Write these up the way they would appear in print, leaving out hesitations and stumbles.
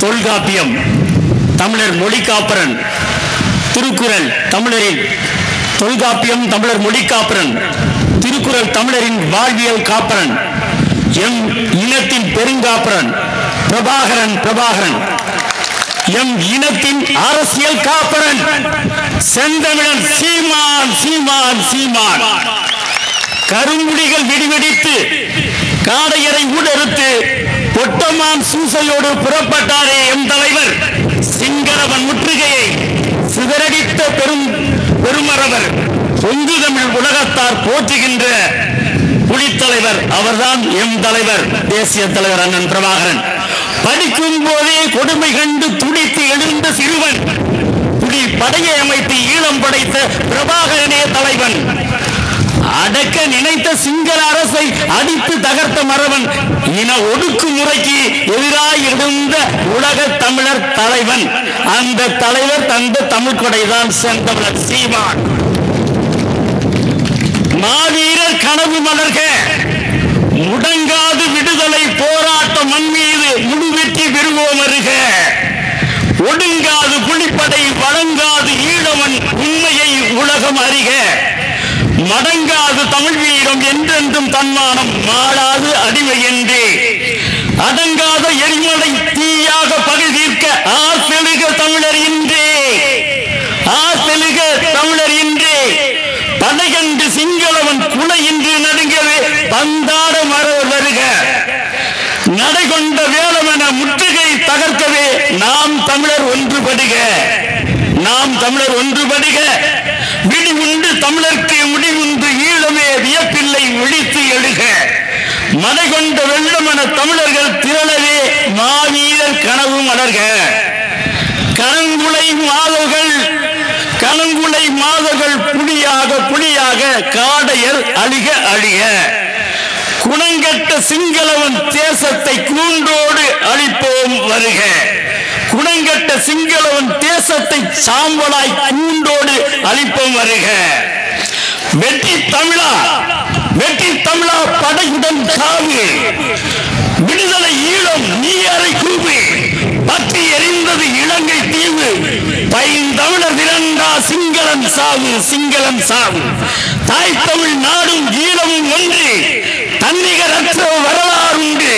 தொல்காப்பியம் தமிழர் மொழி காப்பரன், திருக்குறள் தமிழரின் தொல்காப்பியம் தமிழர் மொழி காப்பரன், திருக்குறள் தமிழரின் வாழ்வியல் காப்பரன், எம் இனத்தின் பெருங்காப்பரன் பிரபாகரன், எம் இனத்தின் அரசியல் காப்பரன் செந்தமிழன் சீமான். கரும்புலிகள் வெடிவெடித்து காடையரை ஊடறுத்து பொட்டமான் சூசையோடு புறப்பட்டாரே எம் தலைவர், சிங்களவன் முற்றுகையை சிதறடித்த பெருமரவர், பொங்கு தமிழ் உலகத்தார் போற்றுகின்ற புலித்தலைவர், அவர்தான் எம் தலைவர், தேசிய தலைவர் அண்ணன் பிரபாகரன். படிக்கும் போதே கொடுமை கண்டு துடித்து எழுந்த சிறுவன், புலி படையை அமைத்து ஈழம் படைத்த பிரபாகரனே தலைவன். அடக்க நினைத்த சிங்கள அரசை அடித்து தகர்த்த மறவன், இன ஒடுக்குமுறைக்கு எதிராக இருந்த உலக தமிழர் தலைவன். அந்த தலைவர் தந்த தமிழ் கொடைதான் செந்தமிழர் சீமான். மாவீரர் கனவு மலர்க, முடங்காது விடுதலை போராட்ட மண் மீது முழு வெற்றி பெறுவோம் அருக. ஒடுங்காது புலிப்படை வழங்காது ஈழவன் உண்மையை உலகம் அறிக. மடங்காது தமிழ் வீரம் என்றென்றும் தன்மானம் மாளாது அடிமை என்றே. அடங்காத எரிமலை தீயாக பகை தீர்க்க ஆசெழுக தமிழர் இன்றே, ஆசெழுக தமிழர் இன்றே. படைகண்டு சிங்களவன் குலை இன்று நடுங்கவே பந்தாட மரவர் வருக. நடைகொண்ட வேளமென முற்றுகை தகர்க்கவே நாம் தமிழர் ஒன்றுபடுக, நாம் தமிழர் ஒன்றுபடுக. விடி உண்டு தமிழர்க்கு முடிவுண்டு ஈழமே வியப்பில்லை விழித்து எழுக. மடை கொண்ட வெள்ளமென தமிழர்கள் திரளவே மாவீரர் கனவு மலர்க. கணங்குலை மாதர்கள் புலியாக காடையர் அழிக அழிக. குணங்கட்ட சிங்களவன் தேசத்தை கூண்டோடு அழிப்போம் வருக. குணங்கட்ட சிங்களவன் தேசத்தை சாம்பலாய் கூண்டோடு அழிப்போம் வருக. வெற்றி தமிழா படையுடன் சாவு. விடுதலை ஈழம் நீ அறை கூவு. பற்றி எரிந்தது இலங்கை தீவு. பைந்தமிழர் திரண்டா சிங்களன் சாவு. தாய் தமிழ் நாடும் ஈழமும் ஒன்று, தன்னிகரற்ற வரலாறு உண்டு.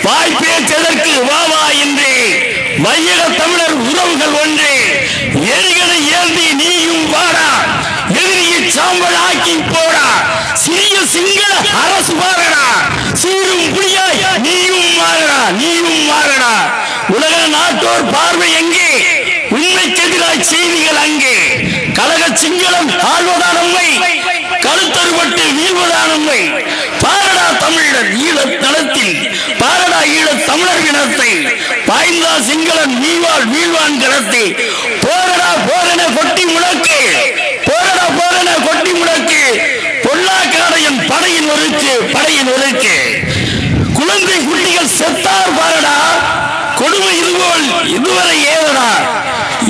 வாய்ப்பேச்சதற்கு வாவா என்று வையக தமிழர் உறவுகள் ஒன்று. எரிகளை ஏந்தி நீயும் வாடா, எதிரியை சாம்பல் ஆக்கி போடா. சிறிய சிங்கள அரசு மாறடா, சீரும் புலியாய் நீயும் மாறடா. உலக நாட்டோர் பார்வை எங்கே, உண்மைக்கு எதிராய் செய்திகள் அங்கே. கழக சிங்களம் ஆழ்வதான உண்மை, கழுத்தறுபட்டு வீழ்வதானவை. பாரடா தமிழர் ஈழத் தளத்தில், பாரடா ஈழத் தமிழர் இனத்தை. பாய்ந்தா சிங்களன் வீழ்வான் களத்தை. போரடா போரென கொட்டி முழக்கு, போரடா போரென கொட்டி முழக்கு. பொல்லா காடையன் படையின் ஒருக்கு. குழந்தை குட்டிகள் செத்தார் பாரடா, கொடுமை இதுபோல் இதுவரை ஏதடா.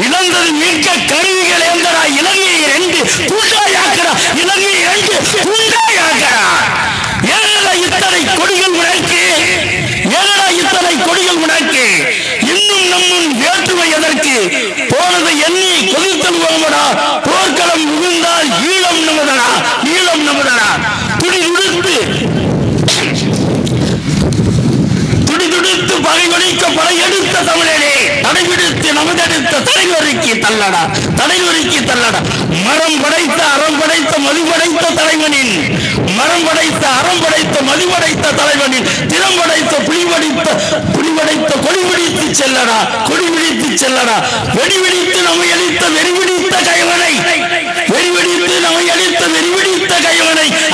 இழந்தது மீட்க கருவிகள் ஏந்தடா, இலங்கையை 2 துண்டாயாக்கடா, இலங்கையை 2 துண்டாயாக்கடா. ஏனடா இத்தனை கொடிகள் உனக்கு, இன்னும் நம்முன் வேற்றுமை எதற்கு? போனதை எண்ணி கொதித்தல்வோமடா, போர்க்களம் புகுந்தால் ஈழம் நமதடா. துடிதுடித்து பகை ஒழிக்க படையெடுத்த தமிழனே, தடைவிடுத்து நமதெடுத்த தலைவருக்கு தள்ளடா. மரம் படைத்த அறம் படைத்த மதிபடைத்த தலைவனின், மரம் படைத்த அறம் படைத்த மதிபடைத்த தலைவனின், திறம் படைத்த புலிபடைத்த கொடிபிடித்து செல்லடா. வெடிவிடித்து நம்மை அளித்த வெறிவிடித்த கைவனை,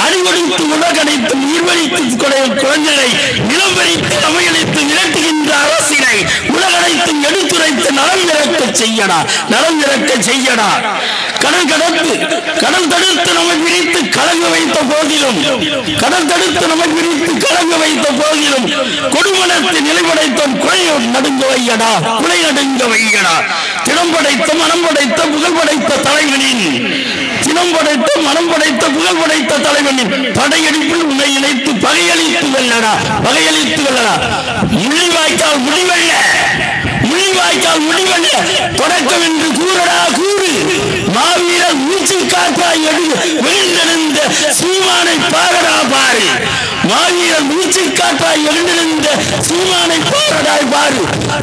அடிவடித்து உலகடைத்து நீர்வழித்து குழந்தைகளை, நிலம் வரித்து நம்மை அளித்து விரட்டுகின்ற அரசினை, உலகடைத்து எடுத்துரைத்து நலம் இறக்க செய்யடா. கடல் தடுத்து நம்மை பிரித்து கலங்க வைத்த போதிலும், கொடுமனத்தை நிலைப்படைத்தோம் குலை நடுங்க வையடா. தினம் படைத்த மனம் படைத்த புகழ் படைத்த தலைவனின், தினம் படைத்த மனம் படைத்த புகழ் படைத்த தலைவனின் படையெடுப்பில் உன்னை இணைத்து பகையளித்து வெல்லடா. முள்ளிவாய்க்கால் முடிவல்ல, முள்ளி நாள் முடிவல்ல தொடக்கம் என்று கூறடா கூறு. மாவீரர் மூச்சு காற்றாய் எழுந்தெழுந்த சீமானை பாரடா பாரு. மாவீரர் மூச்சு காற்றாய் எழுந்தெழுந்த சீமானை பாரடாய் பாரு.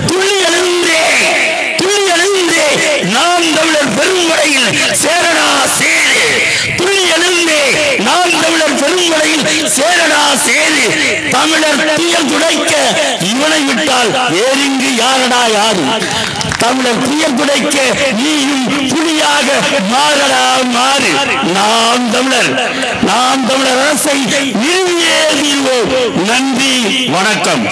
துள்ளி எழுந்தே நாம் தமிழர் பெரும்படையில் சேரடா சேரு. துள்ளி எழுந்தே நாம் தமிழர் பெரும்படையில் சேரடா சேரு. தமிழர் துயர் துடைக்க இவனை விட்டால் வேறிங்கு யாரடா யாரு. தமிழர் துயர் துடைக்க நீயும் புலியாக மாறடா மாறு. நாம் தமிழர் அரசை நிறுவியே தீர்வோம். நன்றி, வணக்கம்.